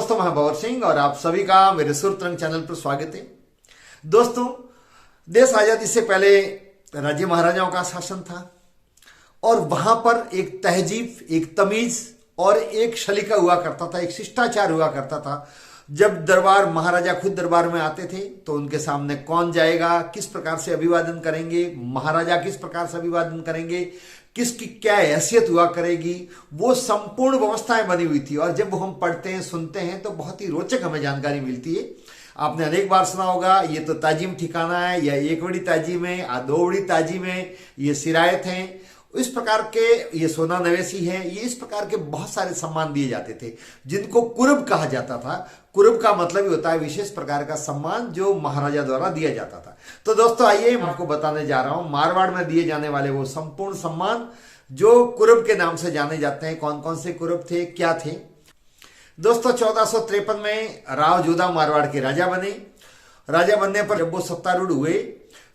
दोस्तों, मैं भंवर सिंह और आप सभी का मेरे सुर तरंग चैनल पर स्वागत है। दोस्तों, देश आजादी से पहले राज्य महाराजाओं का शासन था और वहां पर एक तहजीब, एक तमीज और एक सलीका हुआ करता था, एक शिष्टाचार हुआ करता था। जब दरबार महाराजा खुद दरबार में आते थे तो उनके सामने कौन जाएगा, किस प्रकार से अभिवादन करेंगे, महाराजा किस प्रकार से अभिवादन करेंगे, किसकी क्या हैसियत हुआ करेगी, वो संपूर्ण व्यवस्थाएं बनी हुई थी। और जब वो हम पढ़ते हैं, सुनते हैं तो बहुत ही रोचक हमें जानकारी मिलती है। आपने अनेक बार सुना होगा, ये तो ताजिम ठिकाना है, या एक बड़ी ताजिम है, या दो बड़ी ताजिम है, ये सिरायत है, इस प्रकार के, ये सोना नवेसी है, ये इस प्रकार के बहुत सारे सम्मान दिए जाते थे जिनको कुरब कहा जाता था। कुरब का मतलब ही होता है विशेष प्रकार का सम्मान जो महाराजा द्वारा दिया जाता था। तो दोस्तों, आइए मैं आपको बताने जा रहा हूं मारवाड़ में दिए जाने वाले वो संपूर्ण सम्मान जो कुरब के नाम से जाने जाते हैं। कौन कौन से कुरब थे, क्या थे। दोस्तों, 1453 में राव जोधा मारवाड़ के राजा बने। राजा बनने पर जब वो सत्तारूढ़ हुए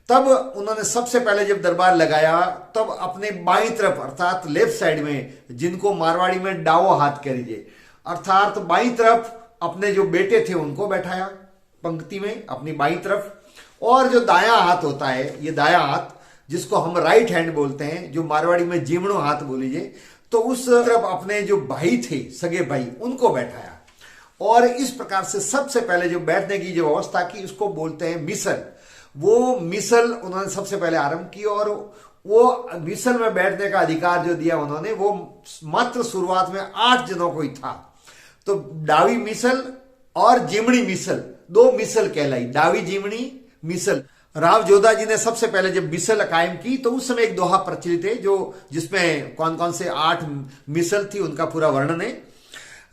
तब उन्होंने सबसे पहले जब दरबार लगाया तब अपने बाईं तरफ अर्थात लेफ्ट साइड में, जिनको मारवाड़ी में डावो हाथ कह लीजिए, अर्थात बाईं तरफ अपने जो बेटे थे उनको बैठाया पंक्ति में अपनी बाईं तरफ। और जो दायां हाथ होता है, ये दायां हाथ जिसको हम राइट हैंड बोलते हैं, जो मारवाड़ी में जीमणो हाथ बोलीजिए, तो उस तरफ अपने जो भाई थे, सगे भाई, उनको बैठाया। और इस प्रकार से सबसे पहले जो बैठने की जो व्यवस्था की उसको बोलते हैं मिसल। वो मिसल उन्होंने सबसे पहले आरंभ की और वो मिसल में बैठने का अधिकार जो दिया उन्होंने, वो मात्र शुरुआत में 8 जनों को ही था। तो डावी मिसल और जिमणी मिसल, दो मिसल कहलाई, डावी जिमणी मिसल। राव जोधा जी ने सबसे पहले जब मिसल कायम की तो उस समय एक दोहा प्रचलित है जो जिसमें कौन कौन से 8 मिसल थी उनका पूरा वर्णन है।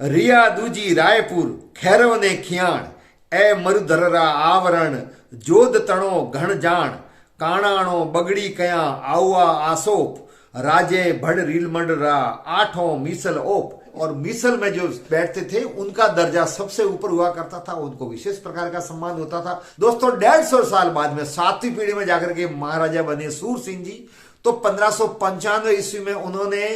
रिया दूजी रायपुर खैरव ने खियाण, ए मरुधररा आवरण, जोध तणो घण जान, काणाणो बगड़ी कया आउआ आसोप, राजे भड़ रीलमंडरा, आठों मिसल ओप। और मिसल में जो बैठते थे उनका दर्जा सबसे ऊपर हुआ करता था, उनको विशेष प्रकार का सम्मान होता था। दोस्तों, 150 साल बाद में 7वीं पीढ़ी में जाकर के महाराजा बने सूर सिंह जी। तो 1595 ईस्वी में उन्होंने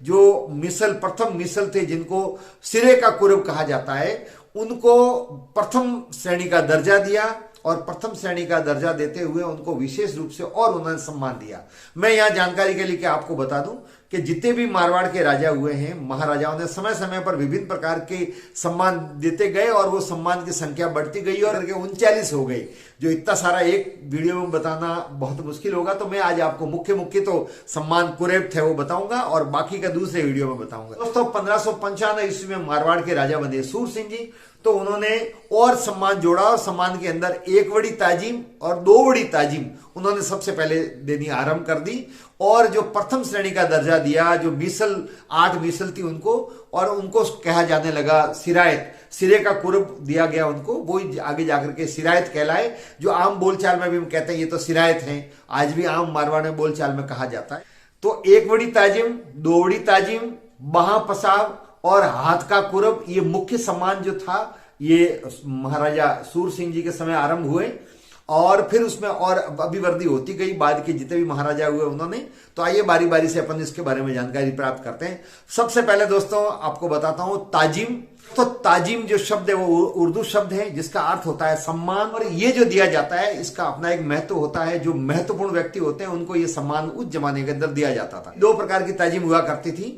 जो मिसल, प्रथम मिसल थे जिनको सिरे का कुरब कहा जाता है, उनको प्रथम श्रेणी का दर्जा दिया। और प्रथम श्रेणी का दर्जा देते हुए उनको विशेष रूप से और उन्होंने सम्मान दिया। मैं यहां जानकारी के लिए आपको बता दूं कि जितने भी मारवाड़ के राजा हुए हैं, महाराजाओं ने समय समय पर विभिन्न प्रकार के सम्मान देते गए और वो सम्मान की संख्या बढ़ती गई और 39 हो गई। जो इतना सारा एक वीडियो में बताना बहुत मुश्किल होगा, तो मैं आज आपको मुख्य तो सम्मान कुरब थे वो बताऊंगा और बाकी का दूसरे वीडियो में बताऊंगा। दोस्तों, 1595 ईस्वी में मारवाड़ के राजा बने सूर सिंह जी। तो उन्होंने और सम्मान जोड़ा और सम्मान के अंदर एक बड़ी ताजिम और दो बड़ी ताजिम उन्होंने सबसे पहले देनी आरंभ कर दी। और जो प्रथम श्रेणी का दर्जा दिया, जो मिसल 8 मिसल थी उनको, और उनको कहा जाने लगा सिरायत, सिरे का कुरब दिया गया उनको, वो आगे जाकर के सिरायत कहलाए। जो आम बोलचाल में भी हम कहते हैं ये तो सिरायत है, आज भी आम मारवाड़ में बोलचाल में कहा जाता है। तो एक बड़ी ताजिम, दो बड़ी ताजिम, बहा पसाव और हाथ का कुरब, ये मुख्य सम्मान जो था ये महाराजा सूर सिंह जी के समय आरंभ हुए और फिर उसमें और अभिवृद्धि होती गई। बाद के जितने भी महाराजा हुए उन्होंने। तो आइए बारी बारी से अपन इसके बारे में जानकारी प्राप्त करते हैं। सबसे पहले दोस्तों आपको बताता हूं ताजिम। तो ताजिम जो शब्द है वो उर्दू शब्द है जिसका अर्थ होता है सम्मान। और ये जो दिया जाता है इसका अपना एक महत्व होता है। जो महत्वपूर्ण व्यक्ति होते हैं उनको ये सम्मान उस जमाने के अंदर दिया जाता था। 2 प्रकार की ताजिम हुआ करती थी।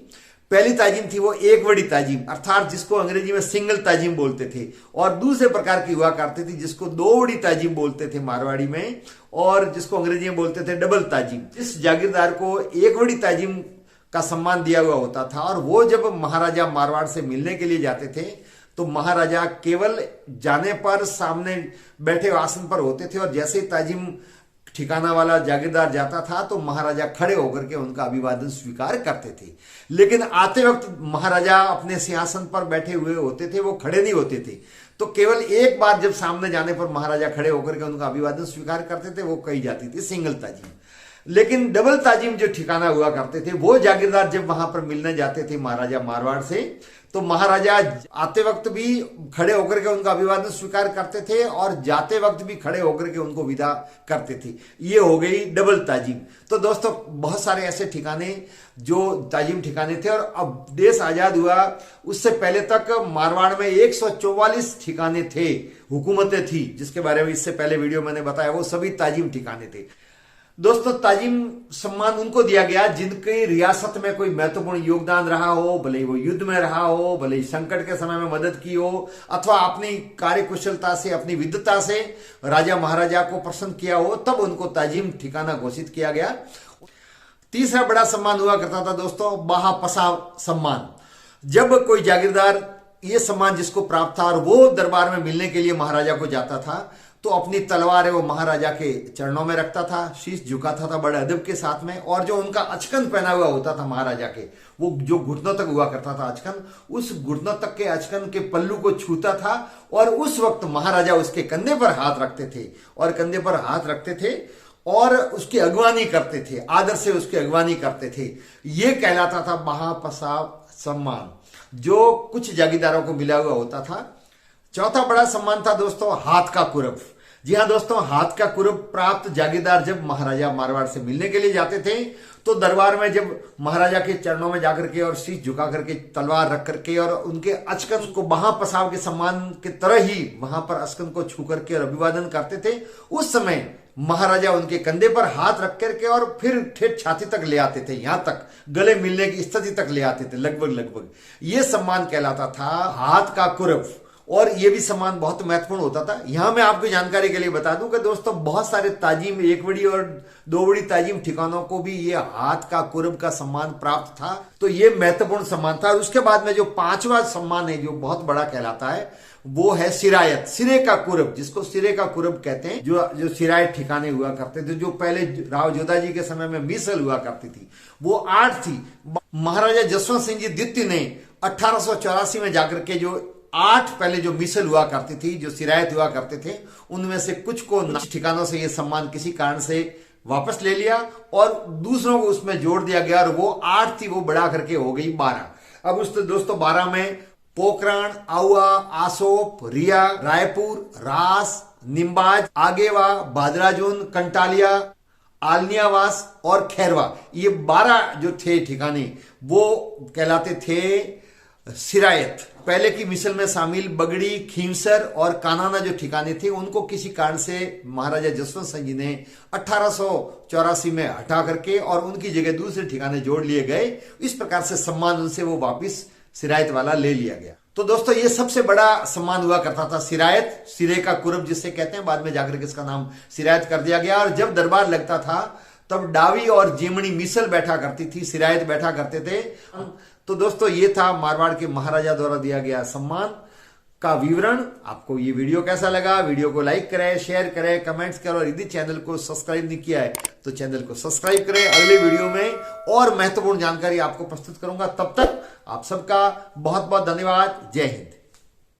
पहली ताजिम थी वो एक बड़ी ताजिम, अर्थात जिसको अंग्रेजी में सिंगल ताजिम बोलते थे। और दूसरे प्रकार की हुआ करती थी जिसको दो बड़ी ताजिम बोलते थे मारवाड़ी में, और जिसको अंग्रेजी में बोलते थे डबल ताजिम। इस जागीरदार को एक बड़ी ताजिम का सम्मान दिया हुआ होता था। और वो जब महाराजा मारवाड़ से मिलने के लिए जाते थे तो महाराजा केवल जाने पर सामने बैठे आसन पर होते थे, और जैसे ही ताजिम ठिकाना वाला जागीरदार जाता था तो महाराजा खड़े होकर के उनका अभिवादन स्वीकार करते थे। लेकिन आते वक्त महाराजा अपने सिंहासन पर बैठे हुए होते थे, वो खड़े नहीं होते थे। तो केवल एक बार जब सामने जाने पर महाराजा खड़े होकर के उनका अभिवादन स्वीकार करते थे, वो कही जाती थी सिंगल ताजिम। लेकिन डबल ताजिम जो ठिकाना हुआ करते थे, वो जागीरदार जब वहां पर मिलने जाते थे महाराजा मारवाड़ से, तो महाराजा आते वक्त भी खड़े होकर के उनका अभिवादन स्वीकार करते थे और जाते वक्त भी खड़े होकर के उनको विदा करते थे। ये हो गई डबल ताजिम। तो दोस्तों बहुत सारे ऐसे ठिकाने जो ताजिम ठिकाने थे, और अब देश आजाद हुआ उससे पहले तक मारवाड़ में 144 ठिकाने थे, हुकूमतें थी, जिसके बारे में इससे पहले वीडियो मैंने बताया, वो सभी ताजिम ठिकाने थे। दोस्तों ताजिम सम्मान उनको दिया गया जिनकी रियासत में कोई महत्वपूर्ण योगदान रहा हो, भले ही वो युद्ध में रहा हो, भले ही संकट के समय में मदद की हो, अथवा अपनी कार्यकुशलता से, अपनी विद्वता से राजा महाराजा को प्रसन्न किया हो, तब उनको ताजिम ठिकाना घोषित किया गया। तीसरा बड़ा सम्मान हुआ करता था दोस्तों महापसा सम्मान। जब कोई जागीरदार ये सम्मान जिसको प्राप्त था और वो दरबार में मिलने के लिए महाराजा को जाता था, तो अपनी तलवार है वो महाराजा के चरणों में रखता था, शीश झुकाता था बड़े अदब के साथ में, और जो उनका अचकन पहना हुआ होता था महाराजा के, वो जो घुटनों तक हुआ करता था अचकन, उस घुटनों तक के अचकन के पल्लू को छूता था, और उस वक्त महाराजा उसके कंधे पर हाथ रखते थे, और कंधे पर हाथ रखते थे और उसकी अगवानी करते थे, आदर से उसकी अगवानी करते थे। ये कहलाता था महापसा सम्मान, जो कुछ जागीरदारों को मिला हुआ होता था। चौथा बड़ा सम्मान था दोस्तों हाथ का कुरब। जी हाँ दोस्तों, हाथ का कुरब प्राप्त जागीरदार जब महाराजा मारवाड़ से मिलने के लिए जाते थे, तो दरबार में जब महाराजा के चरणों में जाकर के और शीश झुका करके, तलवार रख करके और उनके अचकन को महापसाव के सम्मान के तरह ही वहां पर अचकन को छू करके और अभिवादन करते थे, उस समय महाराजा उनके कंधे पर हाथ रख करके और फिर ठेठ छाती तक ले आते थे, यहां तक गले मिलने की स्थिति तक ले आते थे, लगभग। ये सम्मान कहलाता था हाथ का कुरब, और ये भी सम्मान बहुत महत्वपूर्ण होता था। यहां मैं आपको जानकारी के लिए बता दूं कि दोस्तों बहुत सारे ताजिम, एक बड़ी और दो बड़ी ताजिम ठिकानों को भी ये हाथ का कुरब का सम्मान प्राप्त था, तो ये महत्वपूर्ण सम्मान था। और उसके बाद में जो पांचवा सम्मान है जो बहुत बड़ा कहलाता है, वो है सिरायत, सिरे का कुरब, जिसको सिरे का कुरब कहते हैं। जो सिरायत ठिकाने हुआ करते थे, जो पहले राव जोधा जी के समय में मिसल हुआ करती थी, वो 8 थी। महाराजा जसवंत सिंह जी द्वितीय ने 1884 में जाकर के जो 8 पहले जो मिसल हुआ करती थी, जो सिरायत हुआ करते थे, उनमें से कुछ को ठिकानों से ये सम्मान किसी कारण से वापस ले लिया और दूसरों को उसमें जोड़ दिया गया, और वो 8 थी वो बढ़ा करके हो गई 12। अब उस दोस्तों 12 में पोखरण, आउआ, आसोप, रिया, रायपुर, रास, निम्बाज, आगेवा, बादराजून, कंटालिया, आलनियावास और खैरवा, ये 12 जो थे ठिकाने वो कहलाते थे सिरायत। पहले की मिसल में शामिल बगड़ी, खींवसर और कानाना जो ठिकाने थे, उनको किसी कारण से महाराजा जसवंत सिंह जी ने 1884 में हटा करके और उनकी जगह दूसरे ठिकाने जोड़ लिए गए। इस प्रकार से सम्मान उनसे वो वापिस सिरायत वाला ले लिया गया। तो दोस्तों ये सबसे बड़ा सम्मान हुआ करता था सिरायत, सिरे का कुरब जिसे कहते हैं। बाद में जाकर के इसका नाम सिरायत कर दिया गया। और जब दरबार लगता था तब डावी और जेमणी मिसल बैठा करती थी, सिरायत बैठा करते थे। तो दोस्तों ये था मारवाड़ के महाराजा द्वारा दिया गया सम्मान का विवरण। आपको ये वीडियो कैसा लगा? वीडियो को लाइक करें, शेयर करें, कमेंट्स करें, और यदि चैनल को सब्सक्राइब नहीं किया है तो चैनल को सब्सक्राइब करें। अगले वीडियो में और महत्वपूर्ण जानकारी आपको प्रस्तुत करूंगा। तब तक आप सबका बहुत बहुत धन्यवाद। जय हिंद।